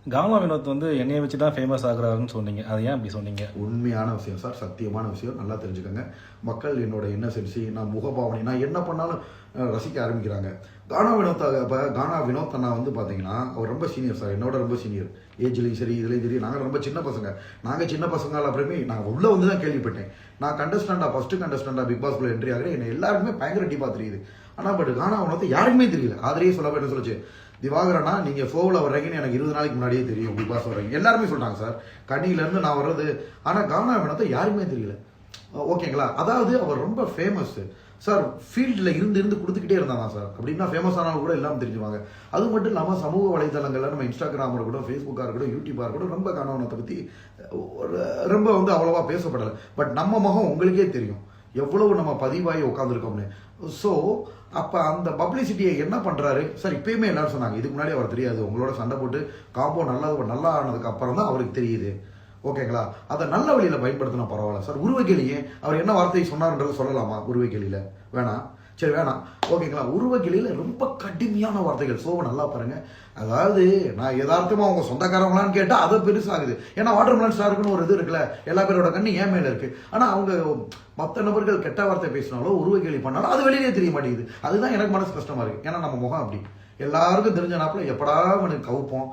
கானா வினோத் வந்து என்னைய வச்சு தான் ஃபேமஸ் ஆகுறாருன்னு சொன்னீங்க. அதை ஏன் அப்படி சொன்னீங்க? உண்மையான விஷயம் சார், சத்தியமான விஷயம். நல்லா தெரிஞ்சுக்கோங்க. மக்கள் என்னோட இன்னசென்சி, நான் முகபாவனை, நான் என்ன பண்ணாலும் ரசிக்க ஆரம்பிக்கிறாங்க. கானா வினோத் இப்போ கானா வினோத் அண்ணா வந்து பார்த்தீங்கன்னா அவர் ரொம்ப சீனியர் சார், என்னோட ரொம்ப சீனியர். ஏஜ்லேயும் சரி இதுலேயும் சரி நாங்கள் ரொம்ப சின்ன பசங்க. நாங்கள் சின்ன பசங்க அப்புறமே நாங்கள் உள்ளே வந்து தான் கேள்விப்பட்டேன். நான் ஃபஸ்ட்டு கண்டஸ்டண்டாக பிக் பாஸ்குள்ள என்ட்ரி ஆகிறேன். என்னை எல்லாருக்குமே பயங்கர டீப்பாக தெரியுது. ஆனால் பட் கானா வினோத் யாருக்குமே தெரியல. ஆதரையே சொல்ல என்ன சொல்லுச்சு, திவாகரனா நீங்க ஃபோவில் வர்றீங்கன்னு எனக்கு 20 நாளைக்கு முன்னாடியே தெரியும், பிக் பாஸ் வர்றீங்க எல்லாருமே சொல்றாங்க சார், கண்ணியிலேருந்து நான் வர்றது. ஆனால் கானா வினோத்தை யாருமே தெரியல. ஓகேங்களா? அதாவது அவர் ரொம்ப ஃபேமஸ் சார், ஃபீல்டில் இருந்து கொடுத்துக்கிட்டே இருந்தாங்க சார். அப்படின்னா ஃபேமஸ் ஆனாலும் கூட எல்லாம் தெரிஞ்சுவாங்க. அது மட்டும் இல்லாமல் சமூக வலைதளங்களில் நம்ம இன்ஸ்டாகிராமாக இருக்கட்டும், ஃபேஸ்புக்காக இருக்கட்டும், யூடியூபாக இருக்கட்டும், ரொம்ப கானா வினோத்தை பற்றி ரொம்ப வந்து அவ்வளோவா பேசப்படலை. பட் நம்ம முகம் உங்களுக்கே தெரியும் எவ்வளவு நம்ம பதிவாகி உட்காந்துருக்கோம்னு. ஸோ அப்போ அந்த பப்ளிசிட்டியை என்ன பண்ணுறாரு சார்? இப்பயுமே எல்லாரும் சொன்னாங்க, இதுக்கு முன்னாடி அவர் தெரியாது, உங்களோட சண்டை போட்டு காம்போ நல்லா ஆனதுக்கு அப்புறம் தான் அவருக்கு தெரியுது. ஓகேங்களா? அதை நல்ல வழியில் பயன்படுத்தினா பரவாயில்ல சார். உருவகேலியே அவர் என்ன வார்த்தை சொன்னார்ன்றதை சொல்லலாமா? உருவகேலியில் வேணாம், சரி வேணாம், ஓகேங்களா? உருவகேலியில் ரொம்ப கடுமையான வார்த்தைகள். சோவை நல்லா பாருங்க. அதாவது நான் யதார்த்தமா அவங்க சொந்தக்காரங்களான்னு கேட்டால் அதை பெருசாகுது. ஏன்னா வாட்டர்மெலன் ஸ்டாருக்குன்னு ஒரு இது இருக்குல்ல, எல்லா பேரோட கண்ணு ஏன் மேல இருக்கு. ஆனால் அவங்க மற்ற நபர்கள் கெட்ட வார்த்தை பேசினாலோ உருவகேலி பண்ணாலும் அது வெளியே தெரிய மாட்டேங்குது. அதுதான் எனக்கு மனசு கஷ்டமா இருக்கு. ஏன்னா நம்ம முகம் அப்படி எல்லாருக்கும் தெரிஞ்ச நாப்பில் எப்படா அவனுக்கு கவுப்போம்